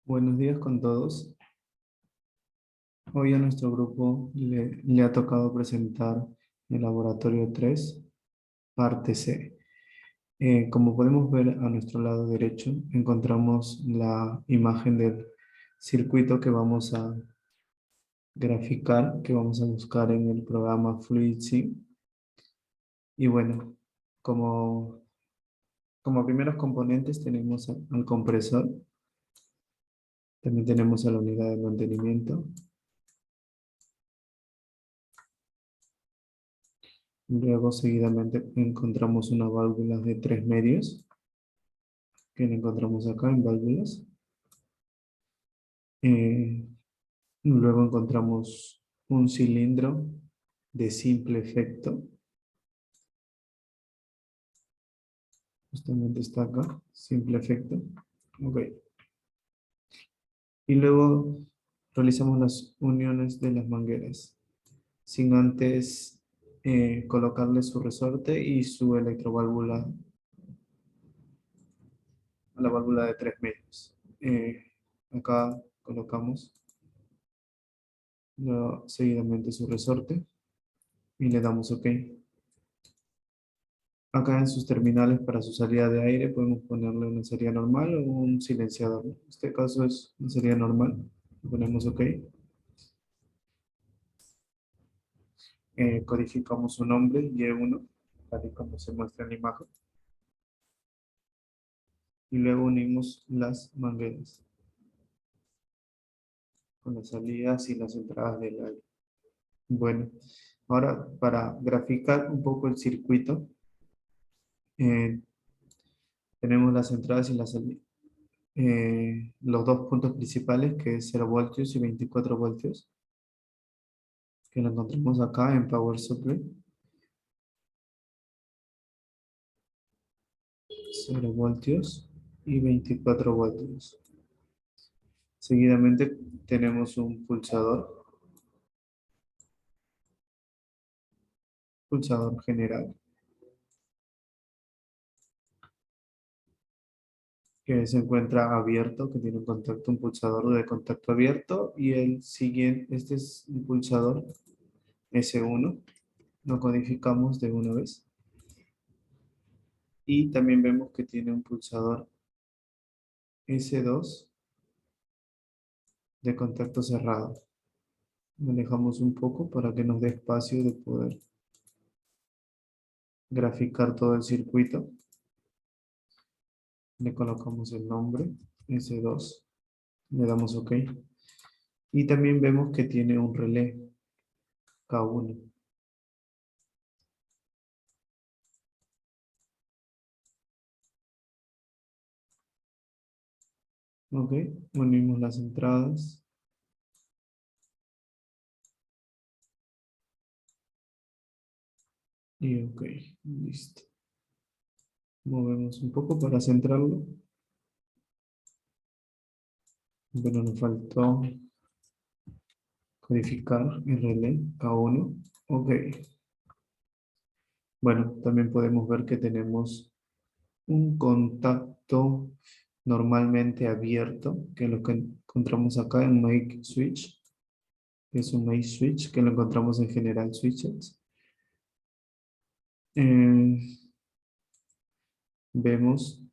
Buenos días con todos. Hoy a nuestro grupo le ha tocado presentar el laboratorio 3, parte C. Como podemos ver a nuestro lado derecho, encontramos la imagen del circuito que vamos a graficar, que vamos a buscar en el programa FluidSync. Y bueno, como, como primeros componentes tenemos al compresor, también tenemos a la unidad de mantenimiento. Luego, seguidamente, encontramos una válvula de 3 medios, que la encontramos acá en válvulas. Eh, Luego encontramos un cilindro de simple efecto. Justamente está acá, simple efecto. Ok. Y luego realizamos las uniones de las mangueras, sin antes colocarle su resorte y su electroválvula a la válvula de 3 medios. Acá colocamos seguidamente su resorte y le damos OK. Acá en sus terminales para su salida de aire podemos ponerle una salida normal o un silenciador. En este caso es una salida normal. Le ponemos OK. Codificamos su nombre, Y1, tal y como se muestra en la imagen. Y luego unimos las mangueras con las salidas y las entradas del aire. Bueno, ahora para graficar un poco el circuito, eh, tenemos las entradas y las salidas. Los dos puntos principales, que es 0 voltios y 24 voltios, que lo encontramos acá en Power Supply. 0 voltios y 24 voltios. Seguidamente tenemos un pulsador general, que se encuentra abierto, que tiene un pulsador de contacto abierto, y el siguiente, este es un pulsador S1, lo codificamos de una vez. Y también vemos que tiene un pulsador S2 de contacto cerrado. Manejamos un poco para que nos dé espacio de poder graficar todo el circuito. Le colocamos el nombre, S2, le damos OK. Y también vemos que tiene un relé K1. OK, unimos las entradas. Y OK, listo. Movemos un poco para centrarlo. Bueno, nos faltó codificar el relé K1. OK. Bueno, también podemos ver que tenemos un contacto normalmente abierto, que es lo que encontramos acá en Make Switch, que es un Make Switch, que lo encontramos en General Switches. Vemos,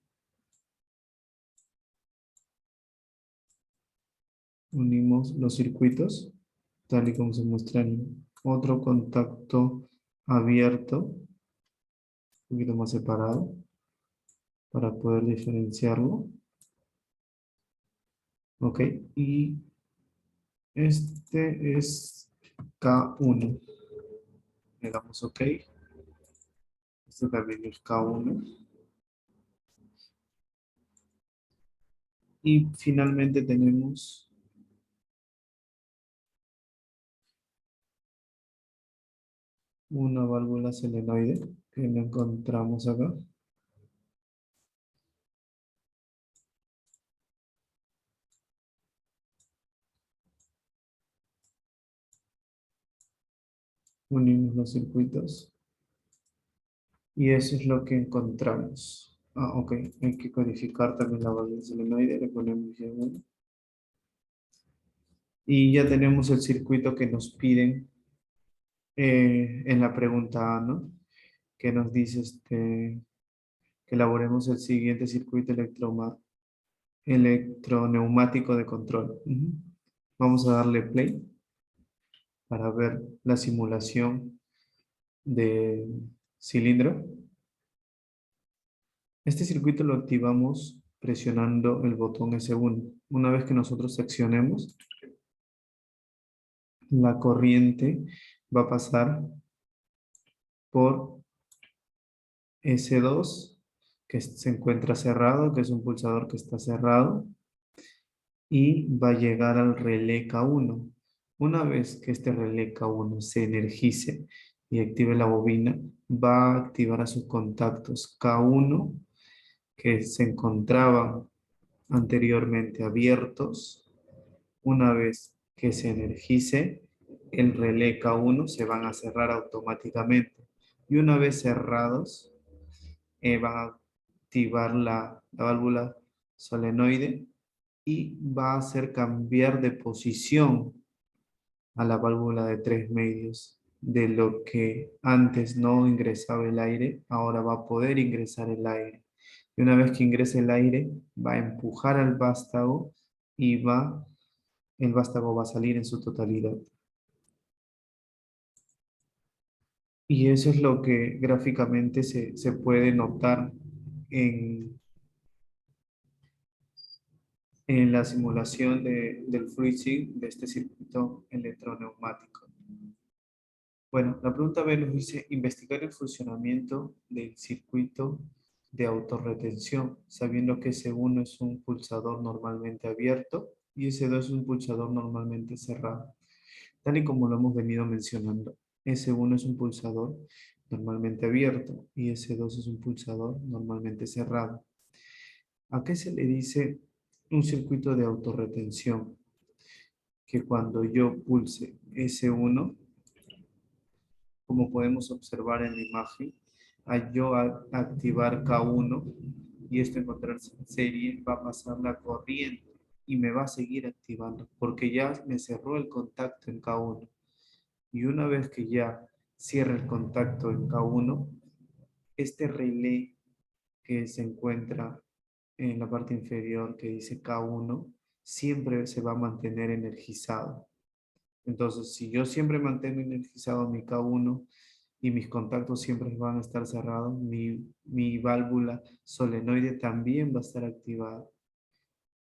unimos los circuitos, tal y como se muestra en otro contacto abierto, un poquito más separado, para poder diferenciarlo. Ok, y este es K1. Le damos OK. Este también es K1. Y finalmente tenemos una válvula solenoide que la encontramos acá. Unimos los circuitos y eso es lo que encontramos. Ok, hay que codificar también la válvula solenoide, le ponemos Y1. Y ya tenemos el circuito que nos piden en la pregunta A, ¿no? Que nos dice que elaboremos el siguiente circuito electroneumático de control. Ujú. Vamos a darle play para ver la simulación de cilindro. Este circuito lo activamos presionando el botón S1. Una vez que nosotros accionemos, la corriente va a pasar por S2, que se encuentra cerrado, que es un pulsador que está cerrado, y va a llegar al relé K1. Una vez que este relé K1 se energice y active la bobina, va a activar a sus contactos K1, que se encontraban anteriormente abiertos. Una vez que se energice, el relé K1 se van a cerrar automáticamente. Y una vez cerrados, van a activar la válvula solenoide y va a hacer cambiar de posición a la válvula de 3 medios. De lo que antes no ingresaba el aire, ahora va a poder ingresar el aire. Y una vez que ingrese el aire, va a empujar al vástago y el vástago va a salir en su totalidad. Y eso es lo que gráficamente se puede notar en, en la simulación del FluidSync de este circuito electroneumático. Bueno, la pregunta B nos dice investigar el funcionamiento del circuito de autorretención, sabiendo que S1 es un pulsador normalmente abierto y S2 es un pulsador normalmente cerrado. Tal y como lo hemos venido mencionando, S1 es un pulsador normalmente abierto y S2 es un pulsador normalmente cerrado. ¿A qué se le dice un circuito de autorretención? Que cuando yo pulse S1, como podemos observar en la imagen, al yo activar K1 y esto encontrarse en serie, va a pasar la corriente y me va a seguir activando porque ya me cerró el contacto en K1. Y una vez que ya cierre el contacto en K1, este relé que se encuentra en la parte inferior que dice K1, siempre se va a mantener energizado. Entonces, si yo siempre mantengo energizado mi K1 y mis contactos siempre van a estar cerrados, mi válvula solenoide también va a estar activada.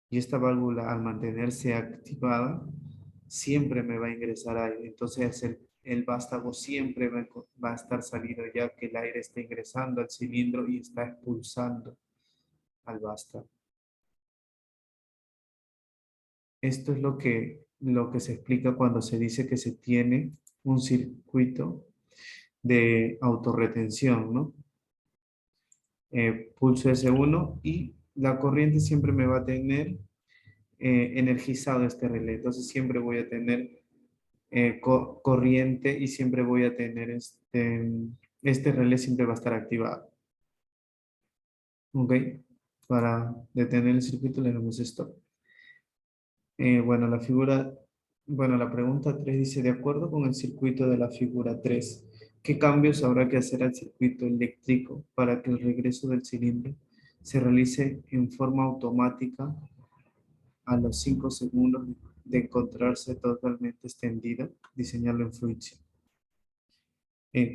Y esta válvula, al mantenerse activada, siempre me va a ingresar aire. Entonces, el vástago siempre va a estar salido ya que el aire está ingresando al cilindro y está expulsando al vástago. Esto es lo que se explica cuando se dice que se tiene un circuito de autorretención, ¿no? Pulso S1 y la corriente siempre me va a tener energizado este relé. Entonces siempre voy a tener corriente y siempre voy a tener este relé siempre va a estar activado. ¿Ok? Para detener el circuito le damos esto. Bueno, la pregunta 3 dice, de acuerdo con el circuito de la figura 3, ¿qué cambios habrá que hacer al circuito eléctrico para que el regreso del cilindro se realice en forma automática a los 5 segundos de encontrarse totalmente extendido? Diseñarlo en FluidSync.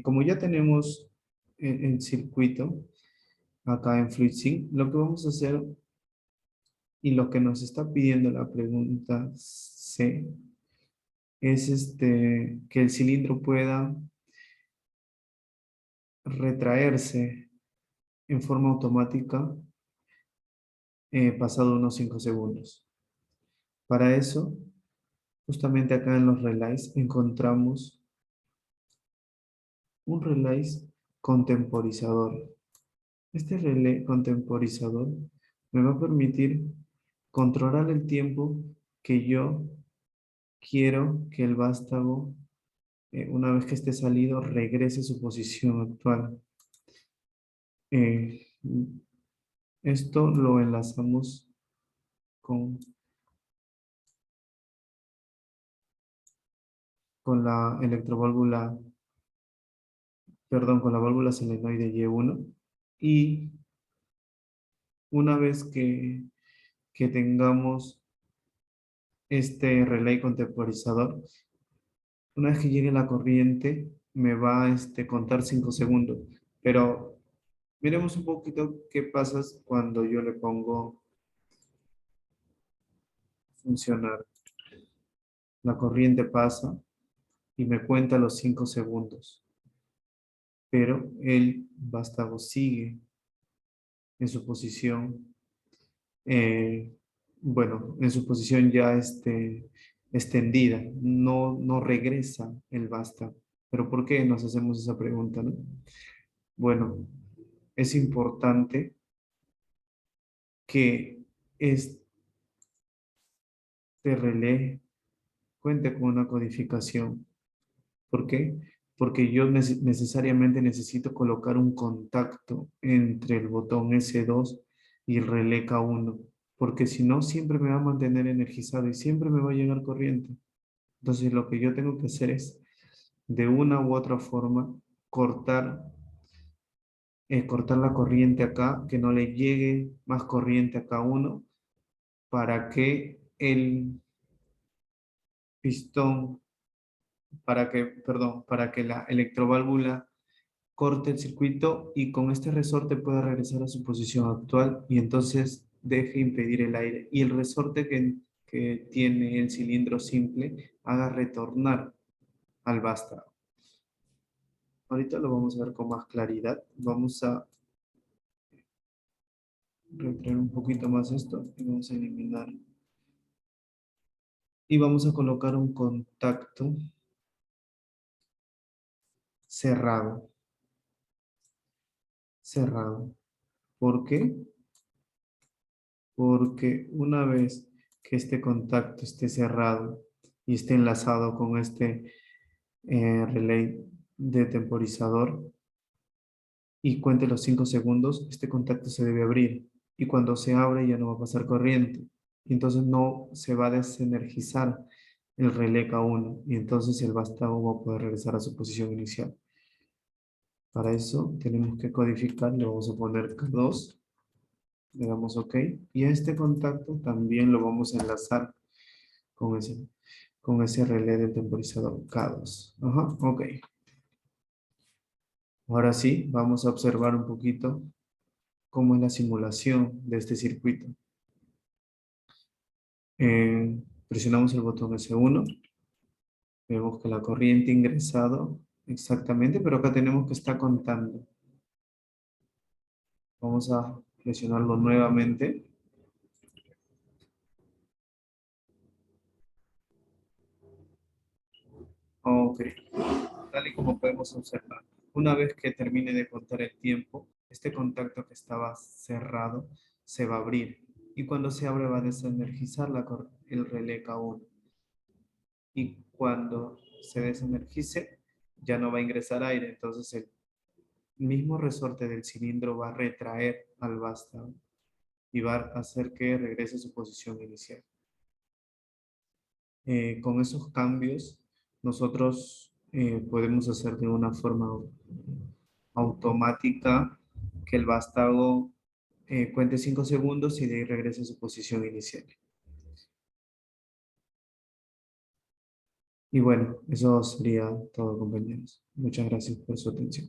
Como ya tenemos el circuito acá en FluidSync, lo que vamos a hacer y lo que nos está pidiendo la pregunta C es que el cilindro pueda retraerse en forma automática pasado unos 5 segundos. Para eso, justamente acá en los relays encontramos un relay contemporizador. Este relé contemporizador me va a permitir controlar el tiempo que yo quiero que el vástago, una vez que esté salido, regrese a su posición actual. Eh, Esto lo enlazamos con con la electroválvula, perdón, con la válvula solenoide Y1. Y una vez que tengamos este relay contemporizador, una vez que llegue la corriente, me va a contar 5 segundos. Pero miremos un poquito qué pasa cuando yo le pongo funcionar. La corriente pasa y me cuenta los 5 segundos. Pero el vástago sigue en su posición, eh, bueno, en su posición ya extendida. No regresa el vástago. ¿Pero por qué nos hacemos esa pregunta, no? Bueno, es importante que este relé cuente con una codificación. ¿Por qué? Porque yo necesariamente necesito colocar un contacto entre el botón S2 y el relé K1, porque si no, siempre me va a mantener energizado y siempre me va a llegar corriente. Entonces, lo que yo tengo que hacer es, de una u otra forma, cortar la corriente acá, que no le llegue más corriente a K1, para que el pistón, para que la electroválvula corte el circuito y con este resorte pueda regresar a su posición actual y entonces deje impedir el aire. Y el resorte que tiene el cilindro simple haga retornar al vástago. Ahorita lo vamos a ver con más claridad. Vamos a retraer un poquito más esto y vamos a eliminar. Y vamos a colocar un contacto cerrado. Cerrado. ¿Por qué? Porque una vez que este contacto esté cerrado y esté enlazado con este relay de temporizador y cuente los 5 segundos, este contacto se debe abrir. Y cuando se abre ya no va a pasar corriente. Y entonces no se va a desenergizar el relé K1 y entonces el vástago va a poder regresar a su posición inicial. Para eso tenemos que codificar, le vamos a poner K2, le damos OK, y a este contacto también lo vamos a enlazar con ese relé de temporizador K2. Ajá, OK. Ahora sí, vamos a observar un poquito cómo es la simulación de este circuito. Presionamos el botón S1, vemos que la corriente ha ingresado exactamente, pero acá tenemos que estar contando. Vamos a presionarlo nuevamente. OK, tal y como podemos observar. Una vez que termine de contar el tiempo, este contacto que estaba cerrado se va a abrir. Y cuando se abre va a desenergizar el relé K1. Y cuando se desenergice, ya no va a ingresar aire. Entonces el mismo resorte del cilindro va a retraer al vástago y va a hacer que regrese a su posición inicial. Con esos cambios, nosotros podemos hacer de una forma automática que el vástago cuente 5 segundos y de ahí regrese a su posición inicial. Y bueno, eso sería todo, compañeros. Muchas gracias por su atención.